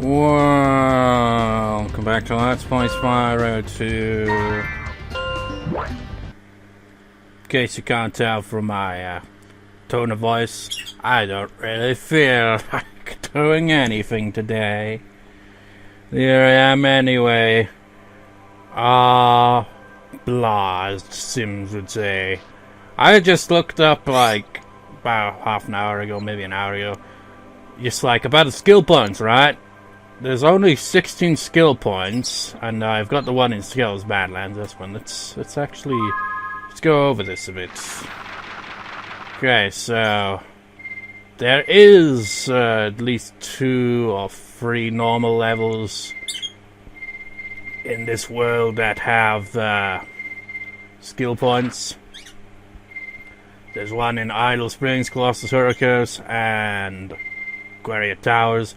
Welcome back to Let's Play Spyro 2. In case you can't tell from my tone of voice, I don't really feel like doing anything today. Here I am anyway. Blah, as Sims would say. I just looked up like about half an hour ago, maybe an hour ago, just like about the skill points, right? There's only 16 skill points, and I've got the one in Skills Badlands, this one. Let's go over this a bit. Okay, so there is at least 2 or 3 normal levels in this world that have skill points. There's one in Idle Springs, Colossus Hurricanes, and Aquaria Towers.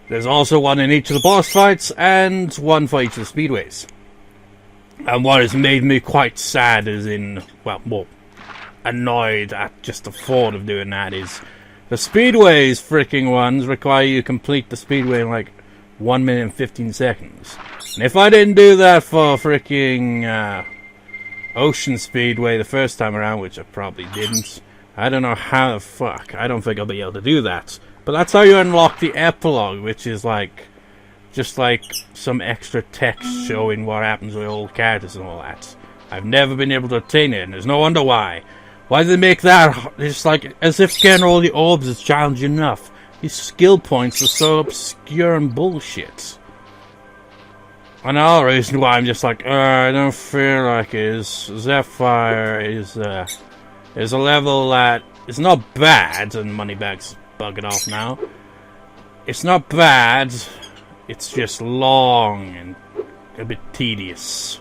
There's also one in each of the boss fights, and one for each of the speedways. And what has made me quite sad is more annoyed at just the thought of doing that is the speedways freaking ones require you to complete the speedway in like 1 minute and 15 seconds. And if I didn't do that for freaking Ocean Speedway the first time around, which I probably didn't, I don't know how the fuck. I don't think I'll be able to do that. But that's how you unlock the epilogue, which is like just like some extra text showing what happens with old characters and all that. I've never been able to obtain it, and there's no wonder why. Why did they make that? It's like as if getting all the orbs is challenging enough. These skill points are so obscure and bullshit. Another reason why I'm just like, I don't feel like it is Zephyr is a level that is not bad, and Moneybags bugging off now. It's not bad, it's just long and a bit tedious.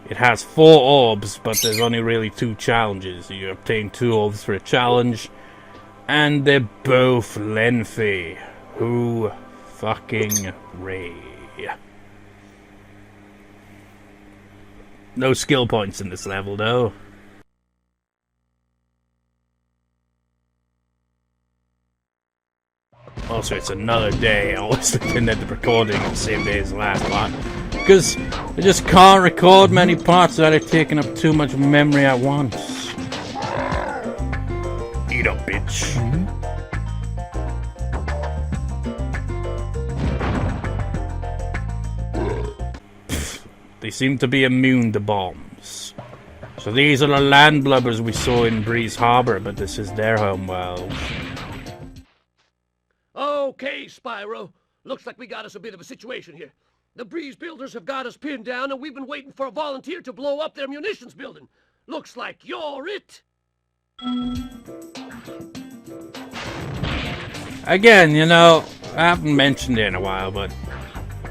It has 4 orbs, but there's only really 2 challenges. You obtain 2 orbs for a challenge, and they're both lengthy. Who fucking Ray? No skill points in this level, though. Also, it's another day. I was looking at the recording on the same day as the last one. Because I just can't record many parts that are taking up too much memory at once. Eat up, bitch. They seem to be immune to bombs. So these are the land blubbers we saw in Breeze Harbor, but this is their home world. Okay, Spyro. Looks like we got us a bit of a situation here. The Breeze builders have got us pinned down, and we've been waiting for a volunteer to blow up their munitions building. Looks like you're it. Again, you know, I haven't mentioned it in a while, but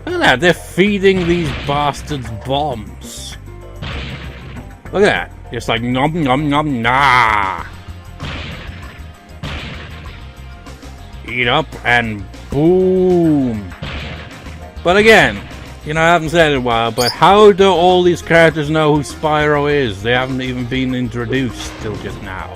look at that. They're feeding these bastards bombs. Look at that. Just like nom nom nom nah. Eat up and boom. But again, you know, I haven't said it in a while, but how do all these characters know who Spyro is? They haven't even been introduced till just now.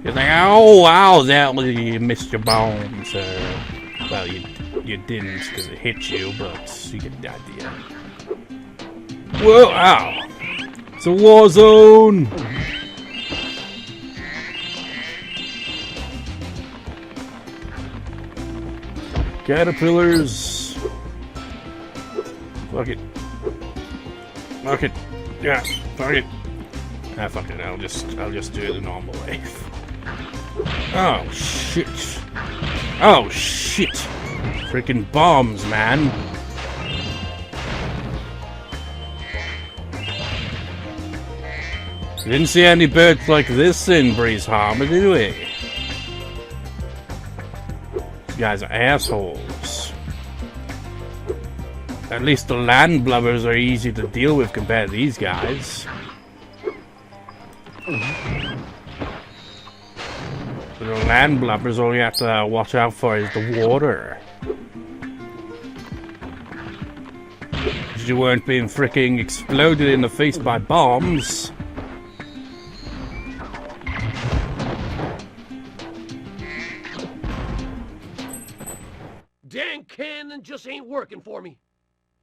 You're like, oh wow, that was, you missed your bombs. Well, you didn't because it hit you, but you get the idea. Whoa, ow. It's a war zone! Caterpillars! Fuck it. Fuck it. Yeah, fuck it. Ah, fuck it. I'll just do it the normal way. Oh shit. Oh shit. Freaking bombs, man. We didn't see any birds like this in Breeze Harbor, did we? You guys are assholes. At least the land blubbers are easy to deal with compared to these guys. The land blubbers, all you have to watch out for is the water. You weren't being freaking exploded in the face by bombs. cannon just ain't working for me.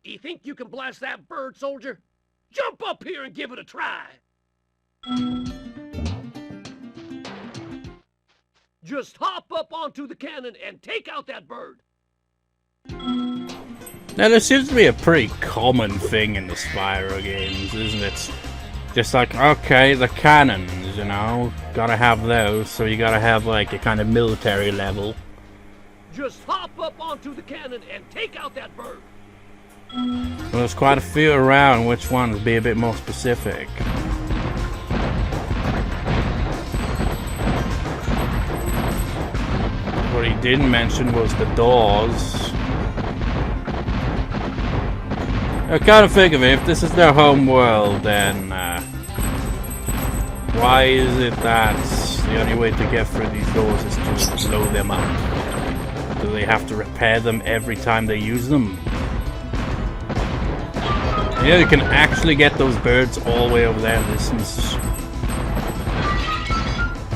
Do you think you can blast that bird, soldier? Jump up here and give it a try. Just hop up onto the cannon and take out that bird. Now, this seems to be a pretty common thing in the Spyro games, isn't it? Just like, okay, the cannons, you know, gotta have those, so you gotta have like a kind of military level. Just hop up onto the cannon and take out that bird. Well, there's quite a few around. Which ones? Be a bit more specific. What he didn't mention was the doors. I kind of think of it, if this is their home world, then why is it that the only way to get through these doors is to blow them up? Do they have to repair them every time they use them? Yeah, you can actually get those birds all the way over there in distance.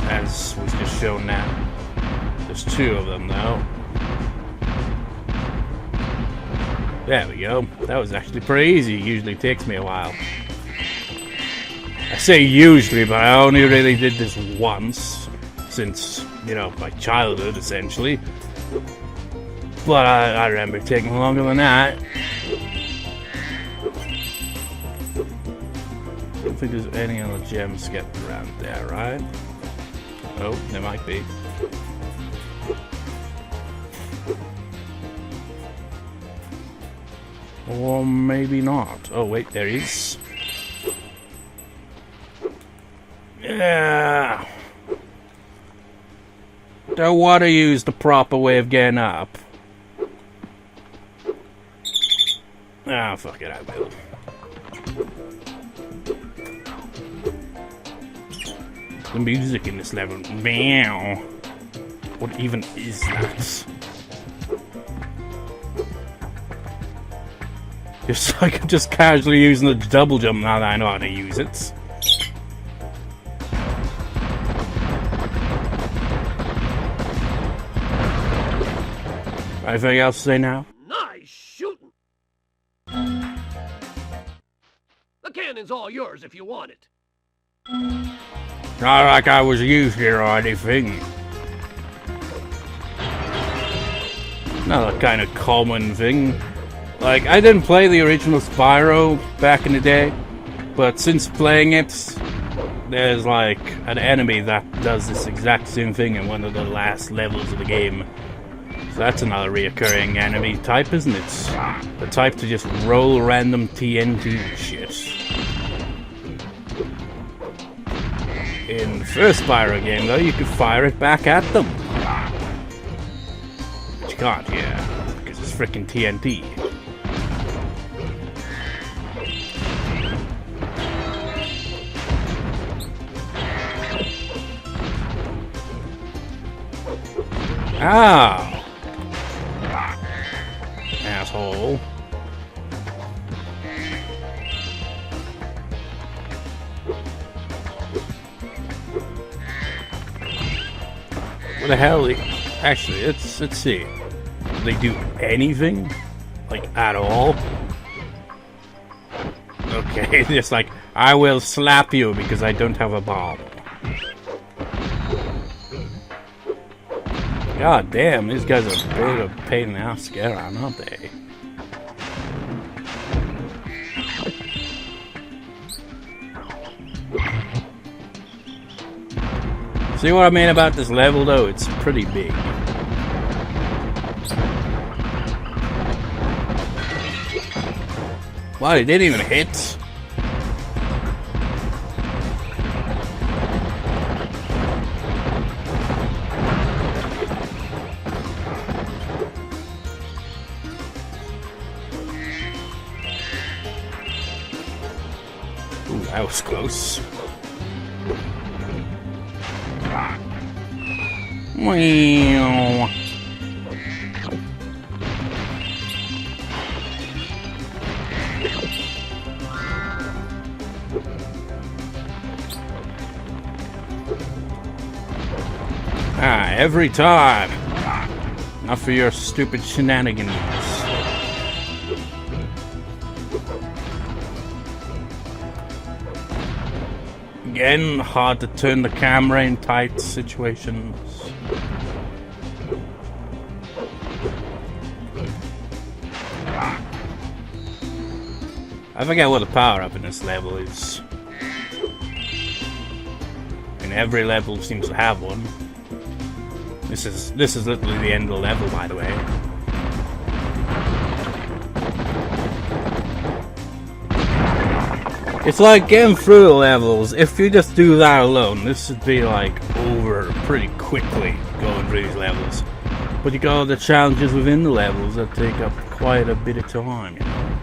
As was just shown now. There's two of them though. There we go. That was actually pretty easy. Usually takes me a while. I say usually, but I only really did this once. Since, you know, my childhood, essentially. But I remember it taking longer than that. I don't think there's any other gems getting around there, right? Oh, there might be. Or maybe not. Oh wait, there is. Yeah. Don't want to use the proper way of getting up. Ah, fuck it, I will. The music in this level. Meow. What even is that? Just like I'm just casually using the double jump now that I know how to use it. Anything else to say now? Nice shooting. The cannon's all yours if you want it. Not like I was used here or anything. Not a kind of common thing. Like, I didn't play the original Spyro back in the day, but since playing it, there's like an enemy that does this exact same thing in one of the last levels of the game. So that's another reoccurring enemy type, isn't it? The type to just roll random TNT and shit. In the first Spyro game, though, you could fire it back at them. But you can't here, because it's frickin' TNT. Ow! Asshole. What the hell? Actually, let's see. Do they do anything? Like, at all? Okay, just like, I will slap you because I don't have a bomb. God damn, these guys are a bit of a pain in the ass to get around, aren't they? See what I mean about this level, though? It's pretty big. Wow, it didn't even hit. Ooh, that was close. Wow. Every time. Not for your stupid shenanigans. Again, hard to turn the camera in tight situations. I forget what the power up in this level is. And every level seems to have one. This is literally the end of the level, by the way. It's like getting through the levels. If you just do that alone, this would be like over pretty quickly going through these levels. But you got all the challenges within the levels that take up quite a bit of time, you know.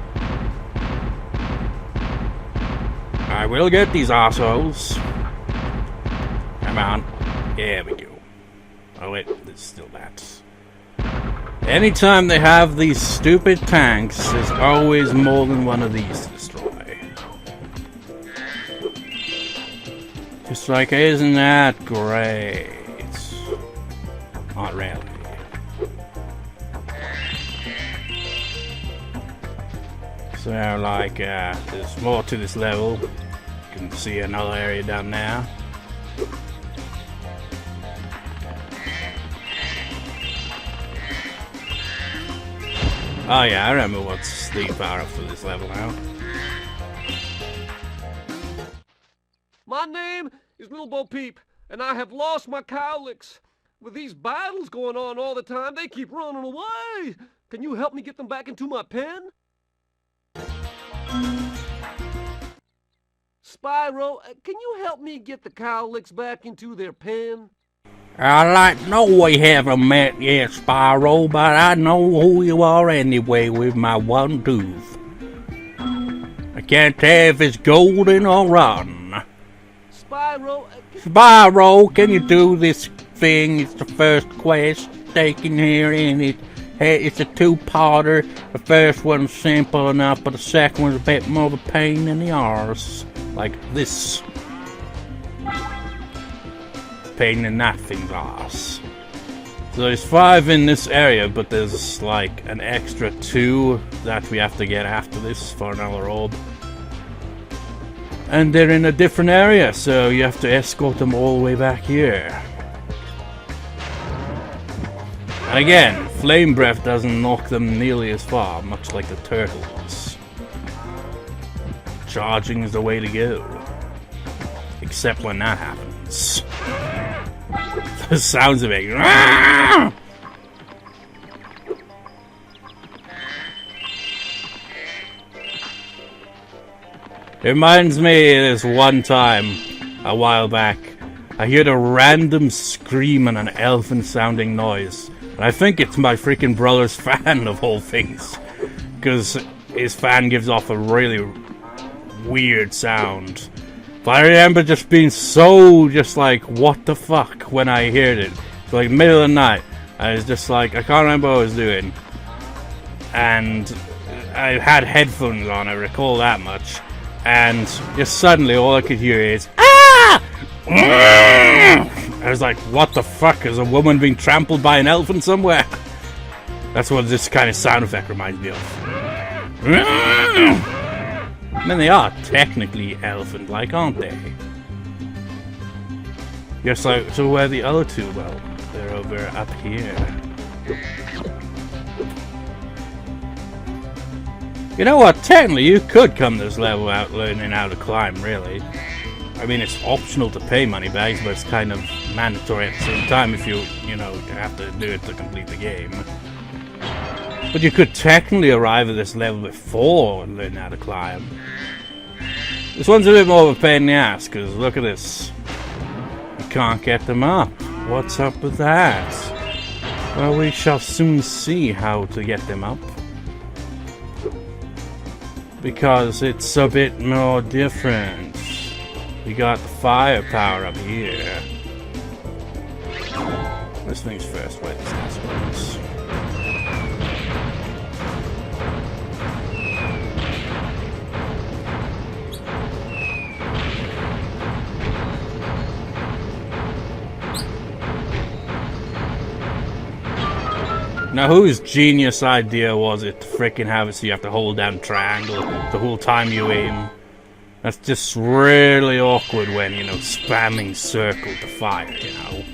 I will get these assholes. Come on. There we go. Oh wait, there's still bats. Anytime they have these stupid tanks, there's always more than one of these to destroy. Just like, isn't that great? Not really. So like, there's more to this level. You can see another area down there. Oh yeah, I remember what's the power up for this level now. My name is Little Bo Peep, and I have lost my cowlicks. With these battles going on all the time, they keep running away. Can you help me get them back into my pen? Spyro, can you help me get the cowlicks back into their pen? I know we haven't met yet, Spyro, but I know who you are anyway with my one tooth. I can't tell if it's golden or rotten. Spyro, can you do this thing? It's the first quest taken here, and it's a two-parter. The first one's simple enough, but the second one's a bit more of a pain in the arse. Like this. Pain in that thing's arse. So there's 5 in this area, but there's like an extra 2 that we have to get after this for another orb. And they're in a different area, so you have to escort them all the way back here. And again, flame breath doesn't knock them nearly as far, much like the turtles. Charging is the way to go. Except when that happens. The sounds of it. It reminds me of this one time, a while back, I heard a random scream and an elfin sounding noise. And I think it's my freaking brother's fan of all things. Because his fan gives off a really weird sound. But I remember just being so just like, what the fuck, when I heard it. It's like middle of the night. I was just like, I can't remember what I was doing. And I had headphones on, I recall that much. And just suddenly all I could hear is, ah! I was like, what the fuck, is a woman being trampled by an elephant somewhere? That's what this kind of sound effect reminds me of. I mean, they are technically elephant-like, aren't they? Yes, so where are the other 2? Well, they're over up here. You know what? Technically, you could come this level out learning how to climb, really. I mean, it's optional to pay money bags, but it's kind of mandatory at the same time if you have to do it to complete the game. But you could technically arrive at this level before learning how to climb. This one's a bit more of a pain in the ass, because look at this. You can't get them up. What's up with that? Well, we shall soon see how to get them up. Because it's a bit more different. We got the firepower up here. This thing's first, wait, this last one's. Now, whose genius idea was it to frickin' have it so you have to hold down triangle the whole time you aim? That's just really awkward when, you know, spamming circle to fire, you know.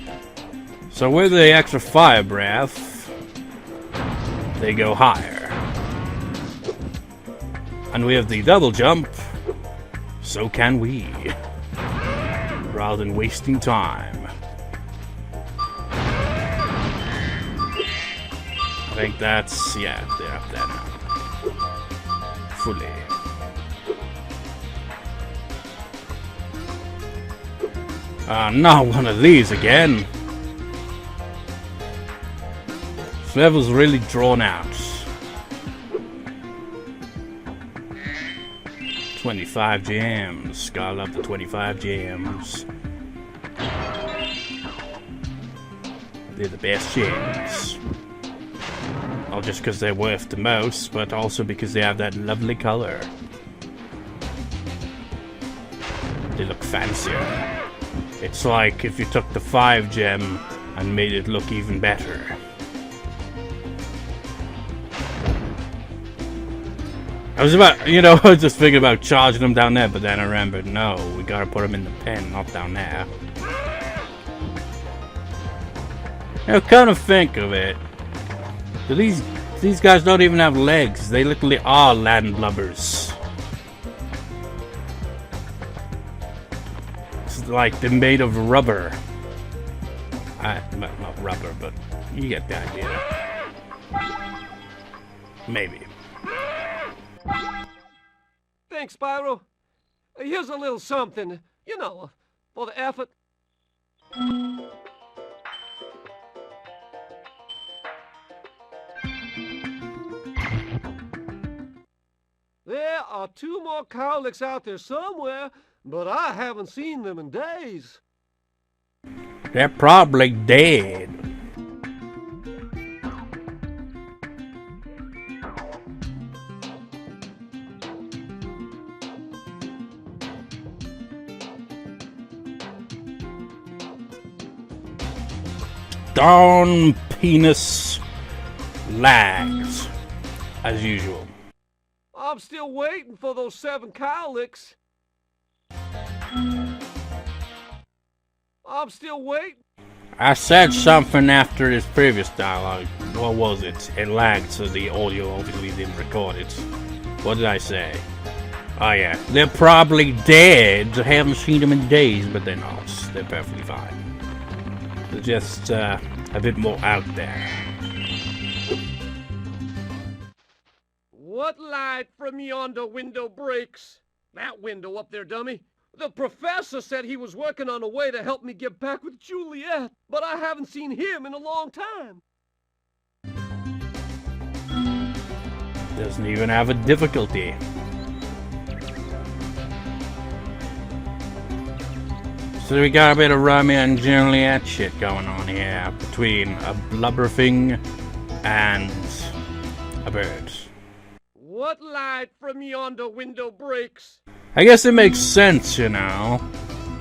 So with the extra fire breath, they go higher. And we have the double jump, so can we. Rather than wasting time. I think that's, yeah, they're up there now. Fully. Not one of these again. This level's really drawn out. 25 gems. Gotta love the 25 gems. They're the best gems. Not just because they're worth the most, but also because they have that lovely color. They look fancier. It's like if you took the 5 gem and made it look even better. I was about, you know, I was just thinking about charging them down there, but then I remembered, no, we gotta put them in the pen, not down there. Now, kind of think of it. Do these guys don't even have legs. They literally are land blubbers. It's like they're made of rubber. Not rubber, but you get the idea. Maybe. Thanks, Spyro. Here's a little something, you know, for the effort. There are 2 more cowlicks out there somewhere, but I haven't seen them in days. They're probably dead. Darn penis lags, as usual. I'm still waiting for those 7 cowlicks. I'm still waiting. I said something after his previous dialogue. What was it? It lagged, so the audio obviously didn't record it. What did I say? Oh yeah, they're probably dead. I haven't seen them in days, but they're not. They're perfectly fine. They're just a bit more out there. What light from yonder window breaks? That window up there, dummy. The professor said he was working on a way to help me get back with Juliet, but I haven't seen him in a long time. Doesn't even have a difficulty. So we got a bit of Romeo and Juliet shit going on here between a blubber thing and a bird. What light from yonder window breaks? I guess it makes sense, you know.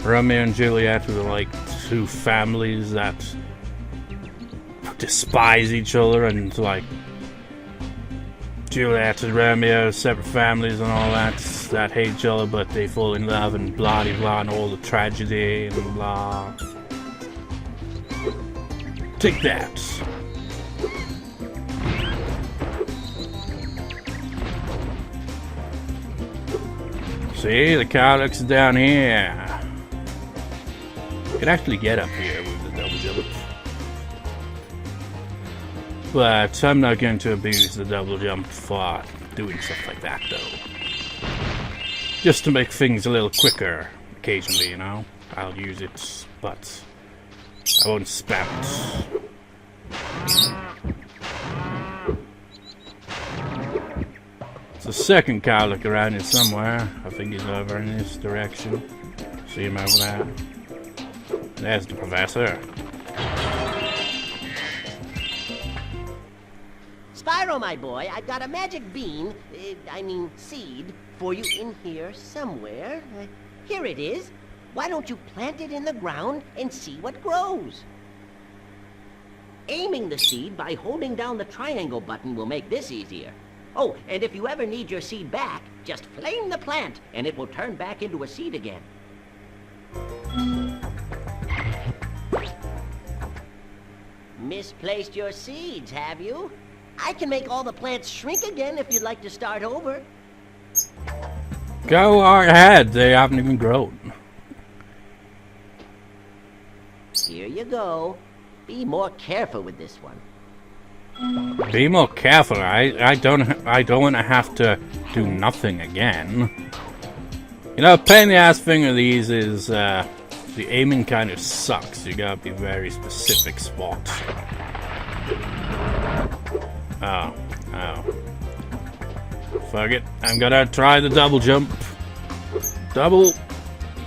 Romeo and Juliet were like 2 families that despise each other, and like Juliet and Romeo, separate families and all that hate each other, but they fall in love and blah blah blah, and all the tragedy and blah. Take that. See, the cowlicks is down here. You can actually get up here with the double jump. But I'm not going to abuse the double jump for doing stuff like that, though. Just to make things a little quicker, occasionally, you know. I'll use it, but I won't spam it. There's a second cowlick around here somewhere. I think he's over in this direction. See him over there? There's the professor. Spyro, my boy, I've got a magic bean, seed, for you in here somewhere. Here it is. Why don't you plant it in the ground and see what grows? Aiming the seed by holding down the triangle button will make this easier. Oh, and if you ever need your seed back, just flame the plant, and it will turn back into a seed again. Misplaced your seeds, have you? I can make all the plants shrink again if you'd like to start over. Go ahead, they haven't even grown. Here you go. Be more careful with this one. Be more careful. I don't want to have to do nothing again. You know, pain in the ass thing of these is the aiming kind of sucks. You gotta be very specific spots. Oh. Fuck it. I'm gonna try the double jump. Double.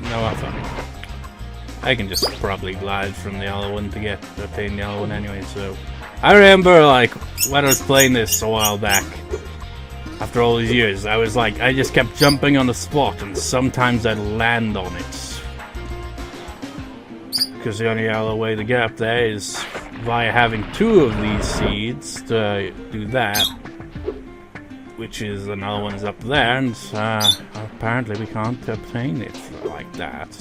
No, I'm fine. I can just probably glide from the other one to get the pain in the other one anyway, so. I remember, like, when I was playing this a while back, after all these years, I was like, I just kept jumping on the spot, and sometimes I'd land on it. Because the only other way to get up there is via having 2 of these seeds to do that. Which is, another one is up there, and apparently we can't obtain it like that.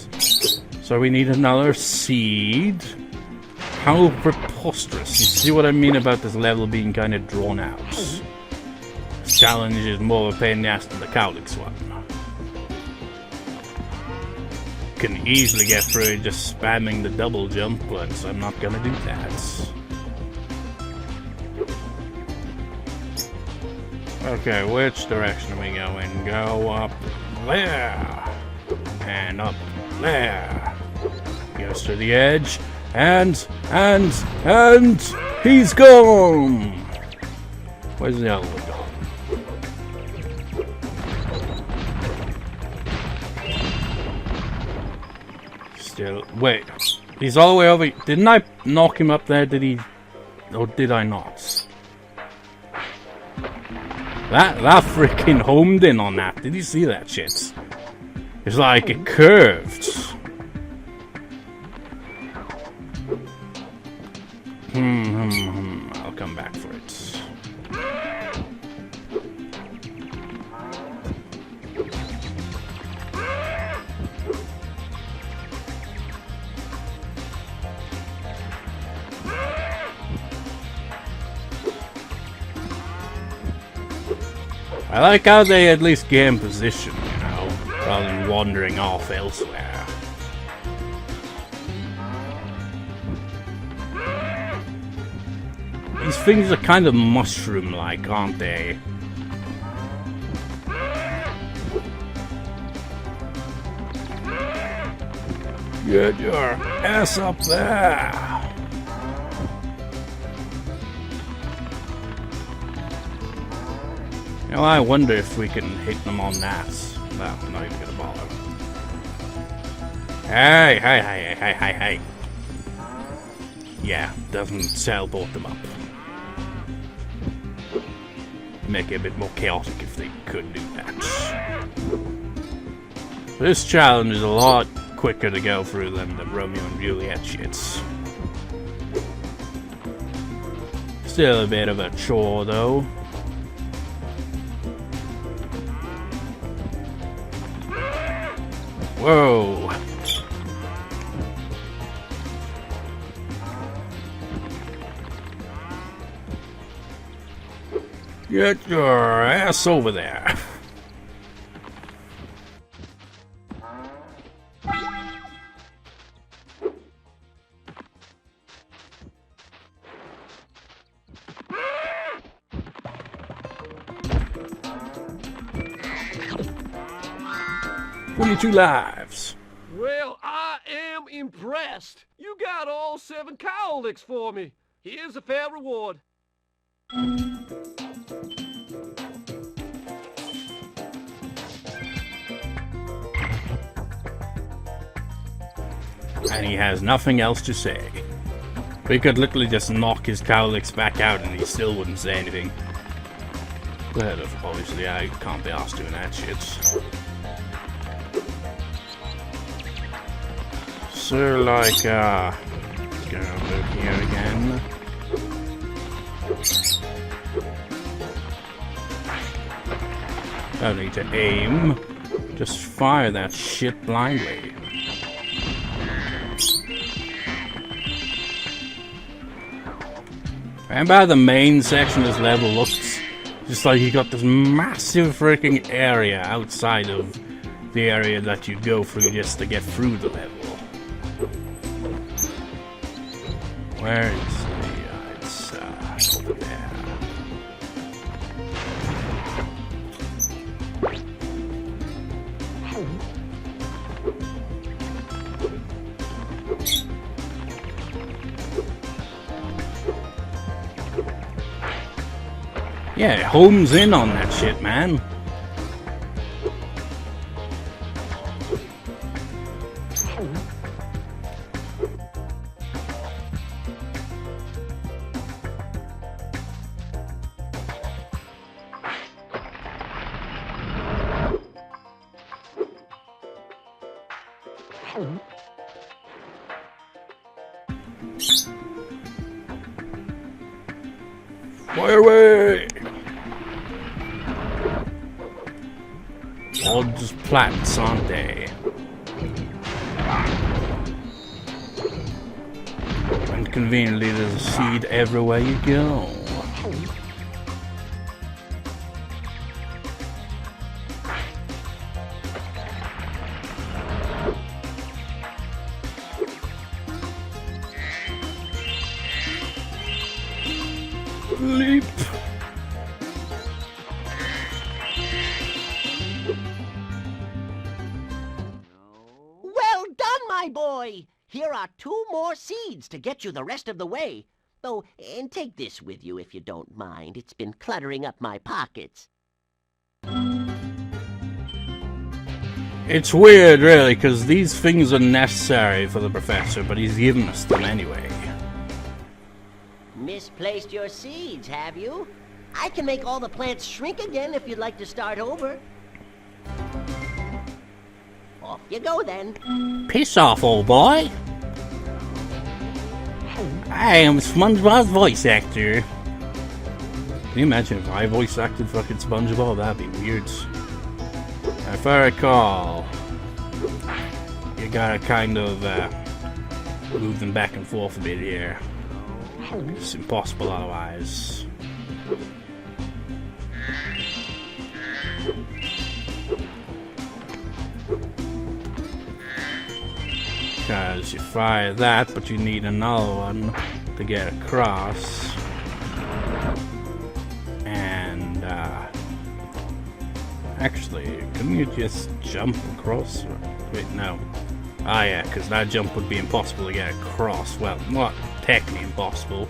So we need another seed. How preposterous. You see what I mean about this level being kind of drawn out. This challenge is more of a pain in the ass than the Cowlicks one. Can easily get through it just spamming the double jump, but I'm not gonna do that. Okay, which direction are we going? Go up there. And up there. Goes to the edge. And he's gone! Where's the other one gone? Still, wait. He's all the way over. Didn't I knock him up there? Did he? Or did I not? That freaking homed in on that. Did you see that shit? It's like it curved. I'll come back for it. I like how they at least gain position, you know, rather than wandering off elsewhere. These things are kind of mushroom-like, aren't they? Get your ass up there! You know, I wonder if we can hit them on that. Well, I'm not even gonna bother. Hey! Yeah, doesn't teleport them up. Make it a bit more chaotic if they could do that. This challenge is a lot quicker to go through than the Romeo and Juliet shits. Still a bit of a chore though. Whoa! Get your ass over there. "22 lives. Well, I am impressed. You got all 7 cowlicks for me. Here's a fair reward. And he has nothing else to say. We could literally just knock his cowlicks back out and he still wouldn't say anything. But obviously I can't be asked doing that shit. So like, go over here again. Don't need to aim. Just fire that shit blindly. And by the main section of this level looks just like you got this massive freaking area outside of the area that you go through just to get through the level. Where is it's over there. Yeah, it homes in on that shit, man. Fire away! All just plants, aren't they? And conveniently there's a seed everywhere you go. Leap! Well done, my boy! Here are 2 more seeds to get you the rest of the way. Oh, and take this with you if you don't mind. It's been cluttering up my pockets. It's weird, really, because these things are necessary for the professor, but he's given us them anyway. Misplaced your seeds, have you? I can make all the plants shrink again if you'd like to start over. Off you go, then. Piss off, old boy! I am SpongeBob's voice actor. Can you imagine if I voice acted fucking SpongeBob? That'd be weird. If I recall, you gotta kind of move them back and forth a bit here. It's impossible otherwise. Because you fire that, but you need another one to get across. And, actually, couldn't you just jump across? Wait, no. Ah, yeah, because that jump would be impossible to get across. Well, not technically impossible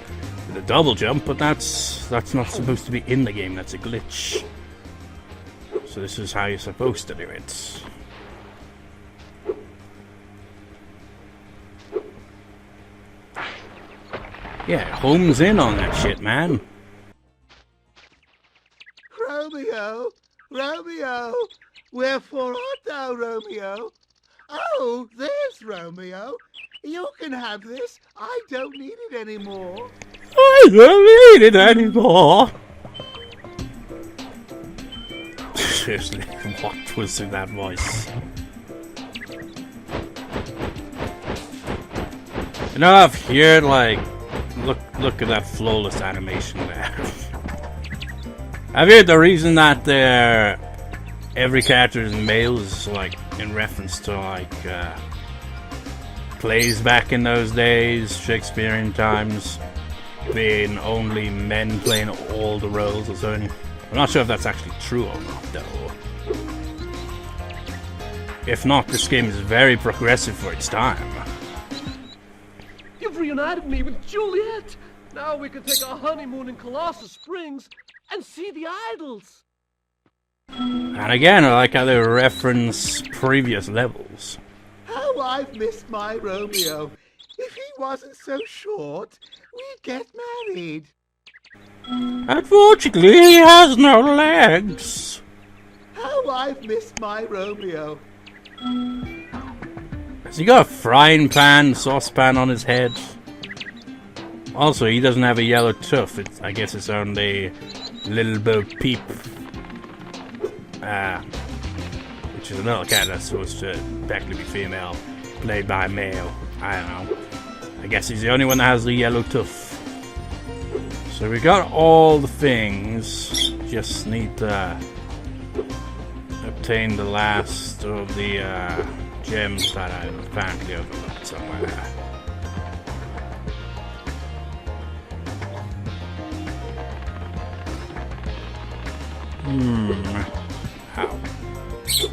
with a double jump, but that's not supposed to be in the game. That's a glitch. So this is how you're supposed to do it. Yeah, it homes in on that shit, man. Romeo, Romeo, wherefore art thou, Romeo? Oh, there's Romeo. You can have this. I don't need it anymore. I don't need it anymore. Seriously, what was in that voice? You know, I've heard, like, look at that flawless animation there. I've heard the reason that every character is male is, like, in reference to, like, plays back in those days, Shakespearean times, being only men playing all the roles or something. I'm not sure if that's actually true or not, though. If not, this game is very progressive for its time. You've reunited me with Juliet. Now we can take our honeymoon in Colossus Springs and see the idols. And again, I like how they reference previous levels. How I've missed my Romeo. If he wasn't so short, we'd get married. Unfortunately, he has no legs. How I've missed my Romeo. Has he got a frying pan, saucepan on his head? Also, he doesn't have a yellow tooth. I guess it's only Little Bo Peep. Which is another cat that's supposed to technically be female, played by a male. I don't know. I guess he's the only one that has the yellow tooth. So we got all the things. Just need to obtain the last of the gems that I've apparently overlooked somewhere. How? Is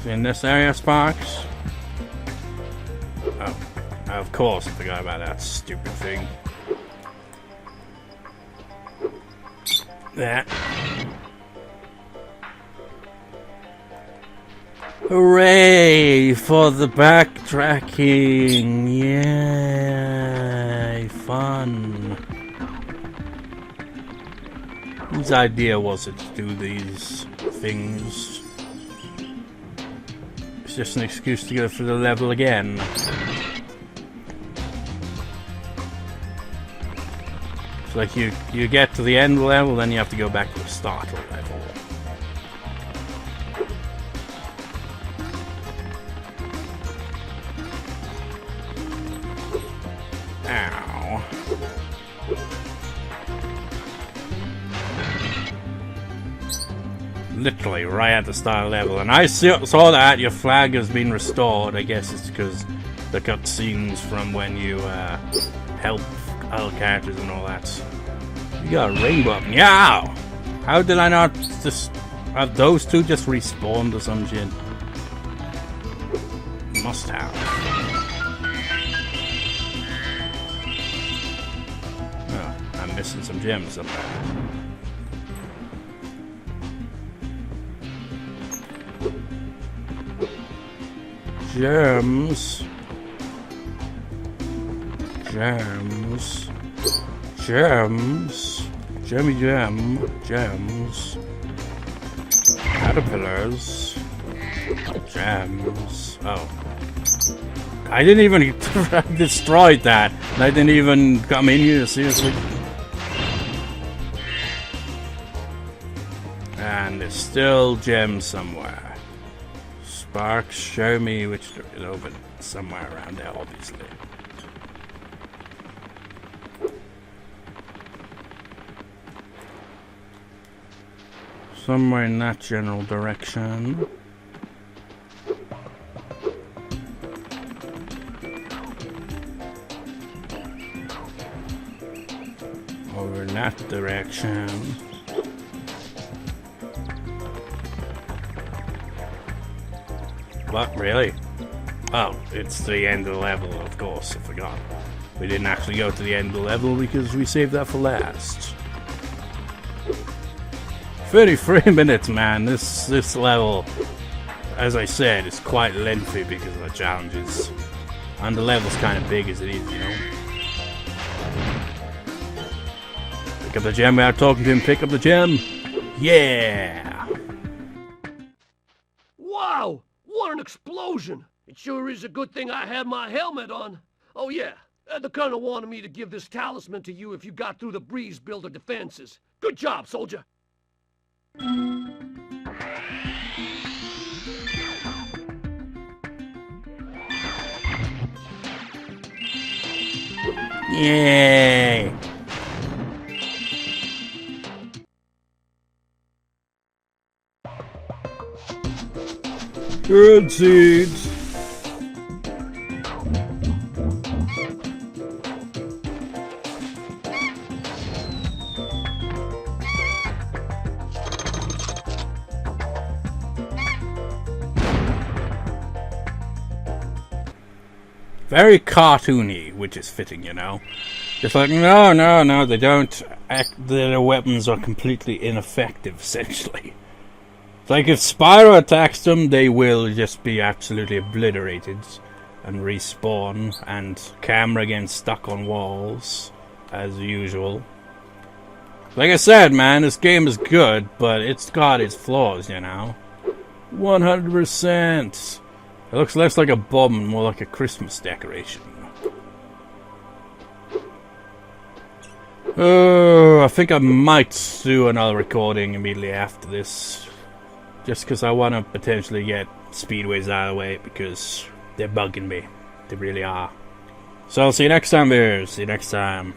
it in this area, Sparks? Oh, of course I forgot about that stupid thing. That. Hooray for the backtracking! Yay! Fun! Whose idea was it to do these things? It's just an excuse to go through the level again. It's like you get to the end of the level, then you have to go back to the start of the level. Ow. Literally right at the start of the level. And I saw that your flag has been restored. I guess it's because the cutscenes from when you help other characters and all that. You got a rainbow up. Yeah! How did I not just have those two just respawned or some shit? Must have. Oh, I'm missing some gems up there. Gems. Gems. Gems. Gemmy gem. Gems. Caterpillars. Gems. Oh. I didn't even destroyed that. And I didn't even come in here, seriously. And there's still gems somewhere. Sparks, show me which is over somewhere around there, obviously. Somewhere in that general direction. Over in that direction. What, really? Oh, it's the end of the level, of course, I forgot. We didn't actually go to the end of the level because we saved that for last. 33 minutes, man. This level, as I said, is quite lengthy because of the challenges. And the level's kind of big as it is, you know? Pick up the gem without talking to him. Pick up the gem. Yeah! Wow! What an explosion! It sure is a good thing I had my helmet on. Oh yeah, the colonel wanted me to give this talisman to you if you got through the breeze builder defenses. Good job, soldier! Yay! Good seeds. Very cartoony, which is fitting, you know. Just like, no, they don't act, their weapons are completely ineffective, essentially. It's like if Spyro attacks them, they will just be absolutely obliterated and respawn, and camera gets stuck on walls, as usual. Like I said, man, this game is good, but it's got its flaws, you know. 100%. It looks less like a bomb and more like a Christmas decoration. Oh, I think I might do another recording immediately after this. Just because I want to potentially get speedways out of the way, because they're bugging me. They really are. So I'll see you next time, viewers. See you next time.